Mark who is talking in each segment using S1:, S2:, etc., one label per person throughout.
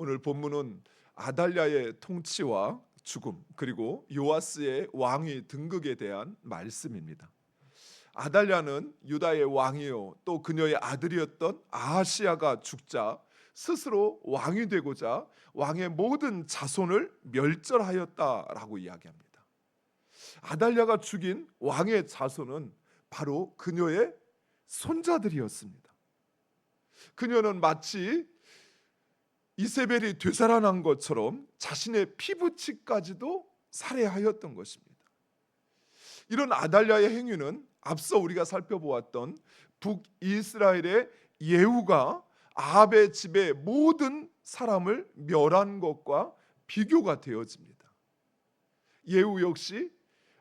S1: 오늘 본문은 아달랴의 통치와 죽음 그리고 요아스의 왕위 등극에 대한 말씀입니다. 아달랴는 유다의 왕이요 또 그녀의 아들이었던 아하시야가 죽자 스스로 왕이 되고자 왕의 모든 자손을 멸절하였다라고 이야기합니다. 아달랴가 죽인 왕의 자손은 바로 그녀의 손자들이었습니다. 그녀는 마치 이세벨이 되살아난 것처럼 자신의 피부치까지도 살해하였던 것입니다. 이런 아달랴의 행위는 앞서 우리가 살펴보았던 북이스라엘의 예후가 아합의 집의 모든 사람을 멸한 것과 비교가 되어집니다. 예후 역시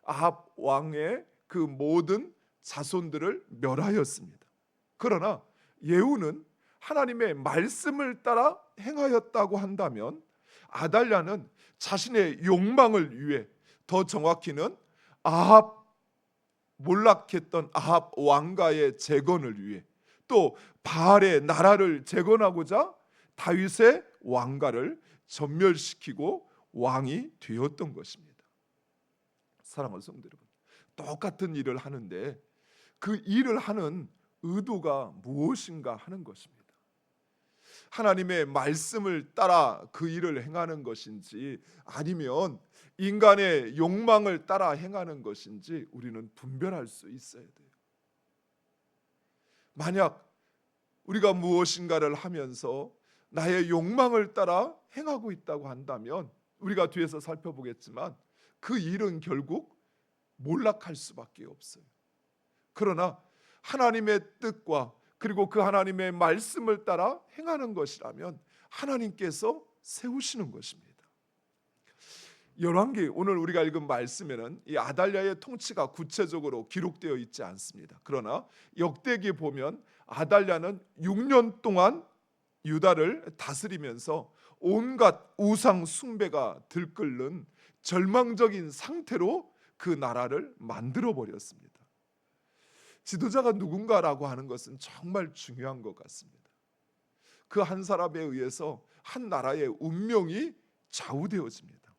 S1: 아합 왕의 그 모든 자손들을 멸하였습니다. 그러나 예후는 하나님의 말씀을 따라 행하였다고 한다면 아달랴는 자신의 욕망을 위해, 더 정확히는 몰락했던 아합 왕가의 재건을 위해, 또 바알의 나라를 재건하고자 다윗의 왕가를 전멸시키고 왕이 되었던 것입니다. 사랑하는 성도 여러분, 똑같은 일을 하는데 그 일을 하는 의도가 무엇인가 하는 것입니다. 하나님의 말씀을 따라 그 일을 행하는 것인지 아니면 인간의 욕망을 따라 행하는 것인지 우리는 분별할 수 있어야 돼요. 만약 우리가 무엇인가를 하면서 나의 욕망을 따라 행하고 있다고 한다면 우리가 뒤에서 살펴보겠지만 그 일은 결국 몰락할 수밖에 없어요. 그러나 하나님의 뜻과 그리고 그 하나님의 말씀을 따라 행하는 것이라면 하나님께서 세우시는 것입니다. 열왕기 오늘 우리가 읽은 말씀에는 이 아달랴의 통치가 구체적으로 기록되어 있지 않습니다. 그러나 역대기에 보면 아달랴는 6년 동안 유다를 다스리면서 온갖 우상 숭배가 들끓는 절망적인 상태로 그 나라를 만들어 버렸습니다. 지도자가 누군가라고 하는 것은 정말 중요한 것 같습니다. 그 한 사람에 의해서 한 나라의 운명이 좌우되어집니다.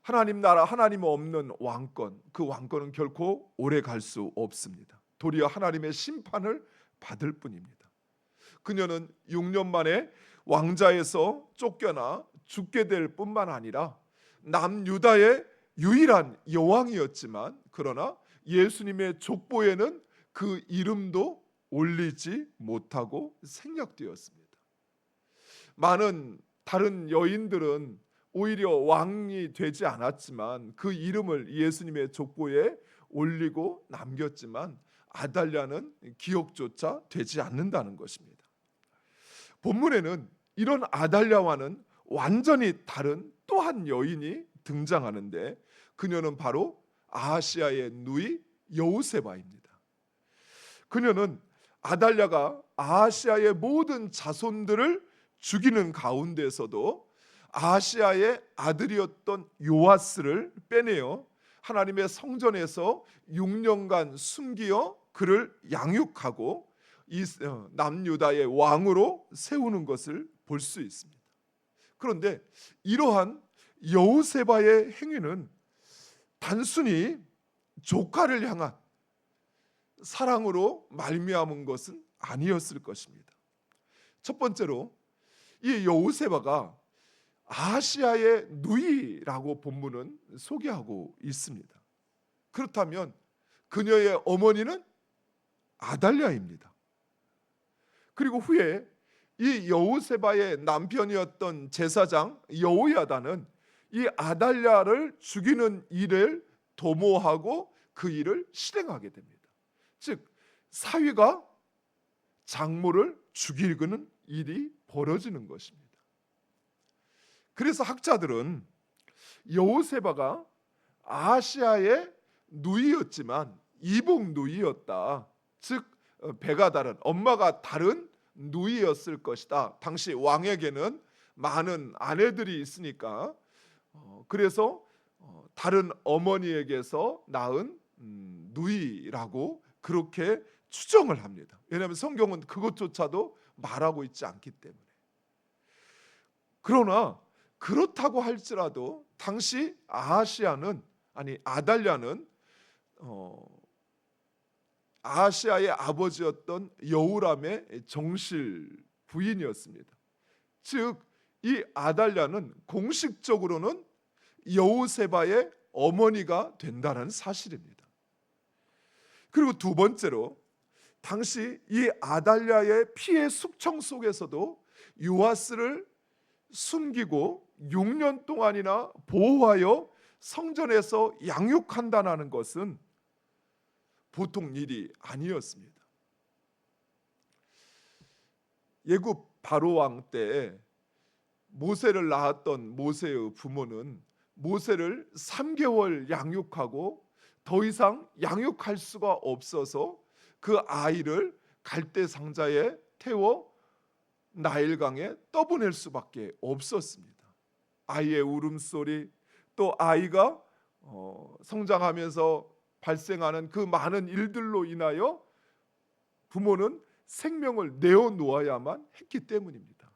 S1: 하나님 나라, 하나님 없는 왕권, 그 왕권은 결코 오래 갈 수 없습니다. 도리어 하나님의 심판을 받을 뿐입니다. 그녀는 6년 만에 왕자에서 쫓겨나 죽게 될 뿐만 아니라 남유다의 유일한 여왕이었지만 그러나 예수님의 족보에는 그 이름도 올리지 못하고 생략되었습니다. 많은 다른 여인들은 오히려 왕이 되지 않았지만 그 이름을 예수님의 족보에 올리고 남겼지만 아달랴는 기억조차 되지 않는다는 것입니다. 본문에는 이런 아달랴와는 완전히 다른 또 한 여인이 등장하는데 그녀는 바로 아하시야의 누이 여호세바입니다. 그녀는 아달랴가 아하시야의 모든 자손들을 죽이는 가운데서도 아하시야의 아들이었던 요아스를 빼내어 하나님의 성전에서 6년간 숨기어 그를 양육하고 남유다의 왕으로 세우는 것을 볼 수 있습니다. 그런데 이러한 여호세바의 행위는 단순히 조카를 향한 사랑으로 말미암은 것은 아니었을 것입니다. 첫 번째로 이 여호세바가 아하시야의 누이라고 본문은 소개하고 있습니다. 그렇다면 그녀의 어머니는 아달랴입니다. 그리고 후에 이 여호세바의 남편이었던 제사장 여호야다는 이 아달랴를 죽이는 일을 도모하고 그 일을 실행하게 됩니다. 즉 사위가 장모를 죽이는 일이 벌어지는 것입니다. 그래서 학자들은 여호세바가 아하시야의 누이였지만 이복 누이였다. 즉 배가 다른, 엄마가 다른 누이였을 것이다. 당시 왕에게는 많은 아내들이 있으니까 그래서 다른 어머니에게서 낳은 누이라고 그렇게 추정을 합니다. 왜냐하면 성경은 그것조차도 말하고 있지 않기 때문에. 그러나 그렇다고 할지라도 당시 아달랴는 아하시아의 아버지였던 여호람의 정실 부인이었습니다. 즉 이 아달랴는 공식적으로는 여호세바의 어머니가 된다는 사실입니다. 그리고 두 번째로 당시 이 아달랴의 피해 숙청 속에서도 요아스를 숨기고 6년 동안이나 보호하여 성전에서 양육한다는 것은 보통 일이 아니었습니다. 예굽 바로 왕 때 모세를 낳았던 모세의 부모는 모세를 3개월 양육하고 더 이상 양육할 수가 없어서 그 아이를 갈대 상자에 태워 나일강에 떠보낼 수밖에 없었습니다. 아이의 울음소리, 또 아이가 성장하면서 발생하는 그 많은 일들로 인하여 부모는 생명을 내어놓아야만 했기 때문입니다.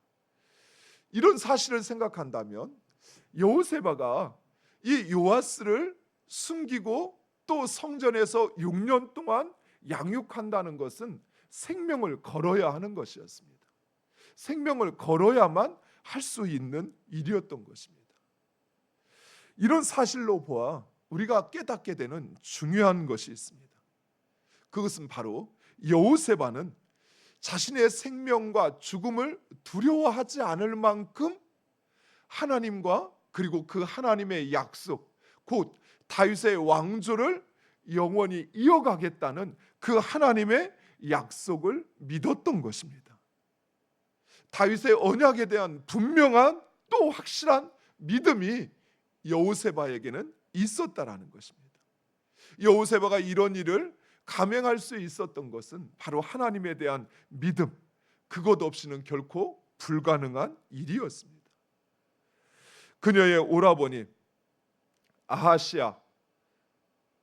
S1: 이런 사실을 생각한다면 여호세바가 이 요아스를 숨기고 또 성전에서 6년 동안 양육한다는 것은 생명을 걸어야 하는 것이었습니다. 생명을 걸어야만 할 수 있는 일이었던 것입니다. 이런 사실로 보아 우리가 깨닫게 되는 중요한 것이 있습니다. 그것은 바로 여호세바는 자신의 생명과 죽음을 두려워하지 않을 만큼 하나님과 그리고 그 하나님의 약속, 곧 다윗의 왕조를 영원히 이어가겠다는 그 하나님의 약속을 믿었던 것입니다. 다윗의 언약에 대한 분명한 또 확실한 믿음이 여호세바에게는 있었다라는 것입니다. 여호세바가 이런 일을 감행할 수 있었던 것은 바로 하나님에 대한 믿음, 그것 없이는 결코 불가능한 일이었습니다. 그녀의 오라버니 아하시아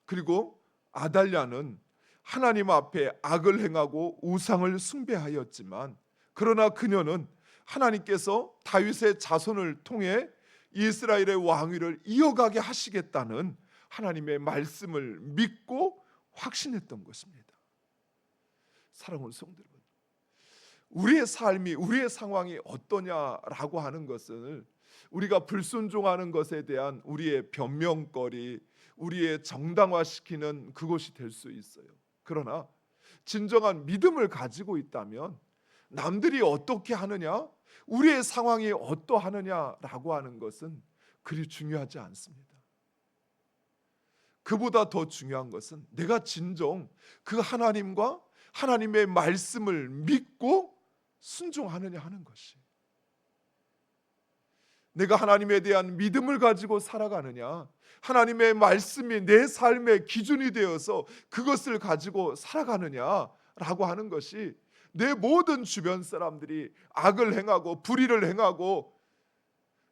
S1: 그리고 아달랴는 하나님 앞에 악을 행하고 우상을 숭배하였지만, 그러나 그녀는 하나님께서 다윗의 자손을 통해 이스라엘의 왕위를 이어가게 하시겠다는 하나님의 말씀을 믿고 확신했던 것입니다. 사랑하는 성도 여러분, 우리의 삶이, 우리의 상황이 어떠냐라고 하는 것을 우리가 불순종하는 것에 대한 우리의 변명거리, 우리의 정당화시키는 그것이 될 수 있어요. 그러나 진정한 믿음을 가지고 있다면 남들이 어떻게 하느냐, 우리의 상황이 어떠하느냐라고 하는 것은 그리 중요하지 않습니다. 그보다 더 중요한 것은 내가 진정 그 하나님과 하나님의 말씀을 믿고 순종하느냐 하는 것이, 내가 하나님에 대한 믿음을 가지고 살아가느냐, 하나님의 말씀이 내 삶의 기준이 되어서 그것을 가지고 살아가느냐라고 하는 것이, 내 모든 주변 사람들이 악을 행하고 불의를 행하고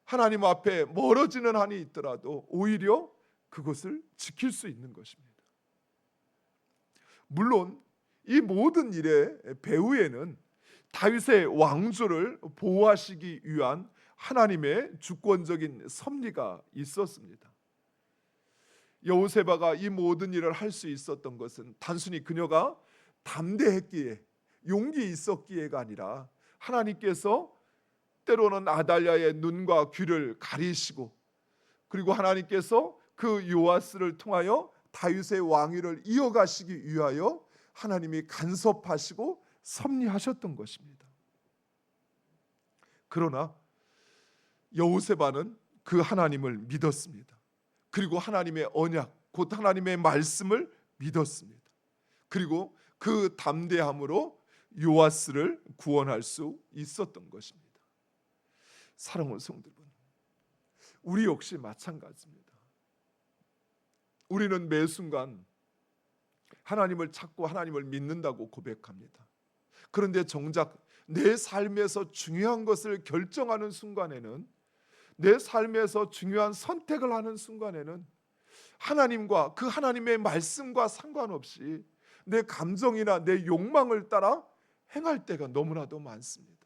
S1: 하나님 앞에 멀어지는 한이 있더라도 오히려 그것을 지킬 수 있는 것입니다. 물론 이 모든 일의 배후에는 다윗의 왕조를 보호하시기 위한 하나님의 주권적인 섭리가 있었습니다. 여호세바가 이 모든 일을 할 수 있었던 것은 단순히 그녀가 담대했기에, 용기 있었기에가 아니라 하나님께서 때로는 아달랴의 눈과 귀를 가리시고, 그리고 하나님께서 그 요아스를 통하여 다윗의 왕위를 이어가시기 위하여 하나님이 간섭하시고 섭리하셨던 것입니다. 그러나 여호세바는 그 하나님을 믿었습니다. 그리고 하나님의 언약, 곧 하나님의 말씀을 믿었습니다. 그리고 그 담대함으로 요아스를 구원할 수 있었던 것입니다. 사랑하는 성도 여러분, 우리 역시 마찬가지입니다. 우리는 매 순간 하나님을 찾고 하나님을 믿는다고 고백합니다. 그런데 정작 내 삶에서 중요한 것을 결정하는 순간에는, 내 삶에서 중요한 선택을 하는 순간에는 하나님과 그 하나님의 말씀과 상관없이 내 감정이나 내 욕망을 따라 행할 때가 너무나도 많습니다.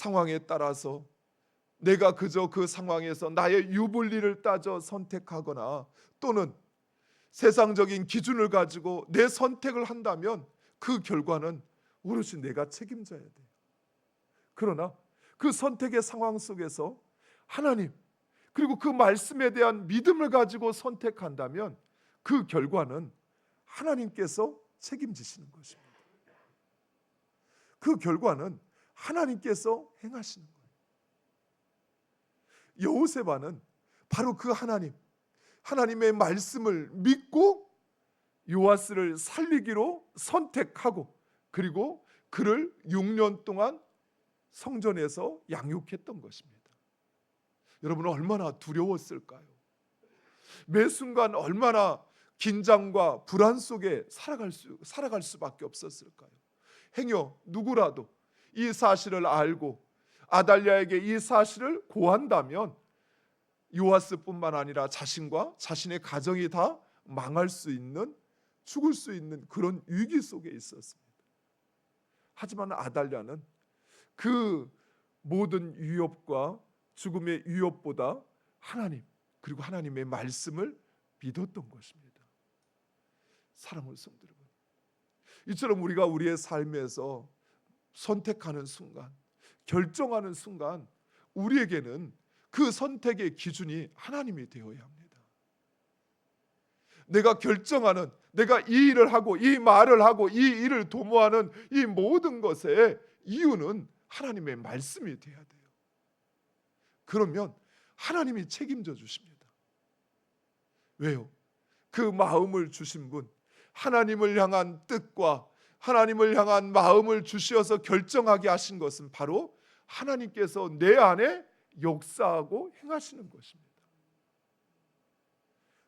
S1: 상황에 따라서 내가 그저 그 상황에서 나의 유불리를 따져 선택하거나 또는 세상적인 기준을 가지고 내 선택을 한다면 그 결과는 오롯이 내가 책임져야 돼요. 그러나 그 선택의 상황 속에서 하나님 그리고 그 말씀에 대한 믿음을 가지고 선택한다면 그 결과는 하나님께서 책임지시는 것입니다. 그 결과는 하나님께서 행하시는 거예요. 여호세바는 바로 그 하나님의 말씀을 믿고 요아스를 살리기로 선택하고 그리고 그를 6년 동안 성전에서 양육했던 것입니다. 여러분은 얼마나 두려웠을까요? 매 순간 얼마나 긴장과 불안 속에 살아갈 수밖에 없었을까요? 행여 누구라도 이 사실을 알고 아달랴에게 이 사실을 고한다면 요아스뿐만 아니라 자신과 자신의 가정이 다 망할 수 있는, 죽을 수 있는 그런 위기 속에 있었습니다. 하지만 아달랴는 그 모든 위협과 죽음의 위협보다 하나님 그리고 하나님의 말씀을 믿었던 것입니다. 사랑하는 성도 여러분, 이처럼 우리가 우리의 삶에서 선택하는 순간, 결정하는 순간 우리에게는 그 선택의 기준이 하나님이 되어야 합니다. 내가 결정하는, 내가 이 일을 하고 이 말을 하고 이 일을 도모하는 이 모든 것의 이유는 하나님의 말씀이 돼야 돼요. 그러면 하나님이 책임져 주십니다. 왜요? 그 마음을 주신 분, 하나님을 향한 뜻과 하나님을 향한 마음을 주시어서 결정하게 하신 것은 바로 하나님께서 내 안에 역사하고 행하시는 것입니다.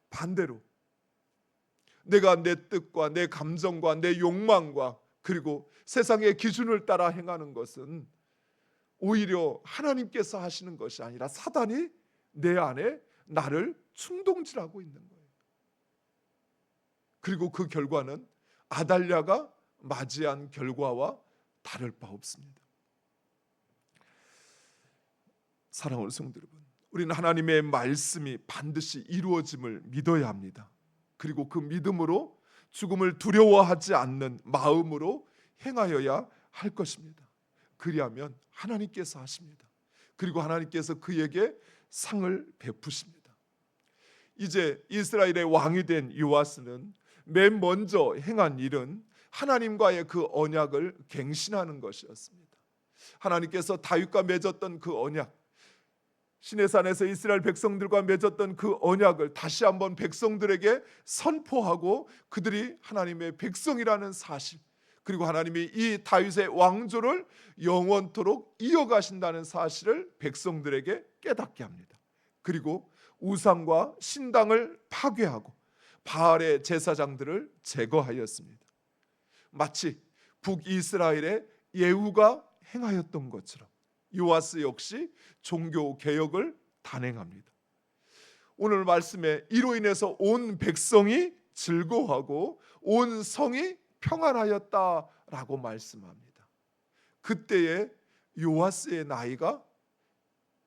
S1: 반대로 내가 내 뜻과 내 감정과 내 욕망과 그리고 세상의 기준을 따라 행하는 것은 오히려 하나님께서 하시는 것이 아니라 사단이 내 안에 나를 충동질하고 있는 거예요. 그리고 그 결과는 아달랴가 맞이한 결과와 다를 바 없습니다. 사랑하는 성도 여러분, 우리는 하나님의 말씀이 반드시 이루어짐을 믿어야 합니다. 그리고 그 믿음으로 죽음을 두려워하지 않는 마음으로 행하여야 할 것입니다. 그리하면 하나님께서 하십니다. 그리고 하나님께서 그에게 상을 베푸십니다. 이제 이스라엘의 왕이 된 요아스는 맨 먼저 행한 일은 하나님과의 그 언약을 갱신하는 것이었습니다. 하나님께서 다윗과 맺었던 그 언약, 시내산에서 이스라엘 백성들과 맺었던 그 언약을 다시 한번 백성들에게 선포하고 그들이 하나님의 백성이라는 사실, 그리고 하나님이 이 다윗의 왕조를 영원토록 이어가신다는 사실을 백성들에게 깨닫게 합니다. 그리고 우상과 신당을 파괴하고 바알의 제사장들을 제거하였습니다. 마치 북이스라엘의 예후가 행하였던 것처럼 요아스 역시 종교 개혁을 단행합니다. 오늘 말씀에 이로 인해서 온 백성이 즐거워하고 온 성이 평안하였다라고 말씀합니다. 그때의 요아스의 나이가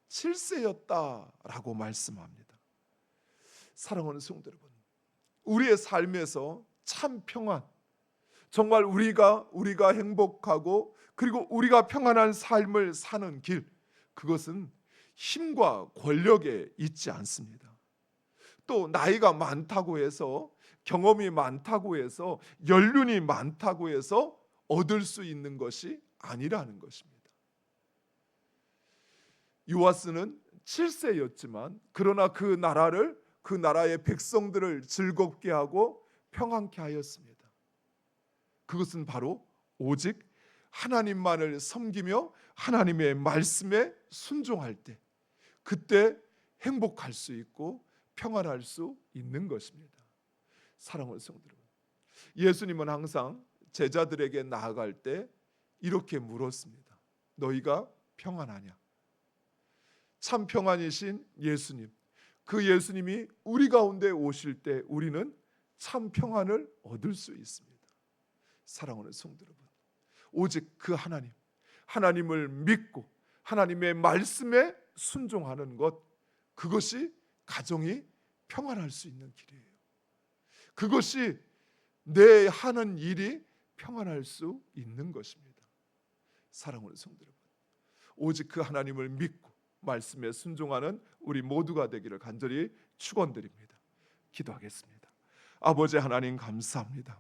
S1: 7세였다라고 말씀합니다. 사랑하는 성도 여러분, 우리의 삶에서 참 평안, 정말 우리가 행복하고 그리고 우리가 평안한 삶을 사는 길, 그것은 힘과 권력에 있지 않습니다. 또 나이가 많다고 해서, 경험이 많다고 해서, 연륜이 많다고 해서 얻을 수 있는 것이 아니라는 것입니다. 요아스는 7세였지만 그러나 그 나라의 백성들을 즐겁게 하고 평안케 하였습니다. 그것은 바로 오직 하나님만을 섬기며 하나님의 말씀에 순종할 때, 그때 행복할 수 있고 평안할 수 있는 것입니다. 사랑하는 성도 여러분, 예수님은 항상 제자들에게 나아갈 때 이렇게 물었습니다. 너희가 평안하냐? 참 평안이신 예수님, 그 예수님이 우리 가운데 오실 때 우리는 참 평안을 얻을 수 있습니다. 사랑하는 성도 여러분, 오직 그 하나님을 믿고 하나님의 말씀에 순종하는 것, 그것이 가정이 평안할 수 있는 길이에요. 그것이 내 하는 일이 평안할 수 있는 것입니다. 사랑하는 성도 여러분, 오직 그 하나님을 믿고 말씀에 순종하는 우리 모두가 되기를 간절히 축원드립니다. 기도하겠습니다. 아버지 하나님 감사합니다.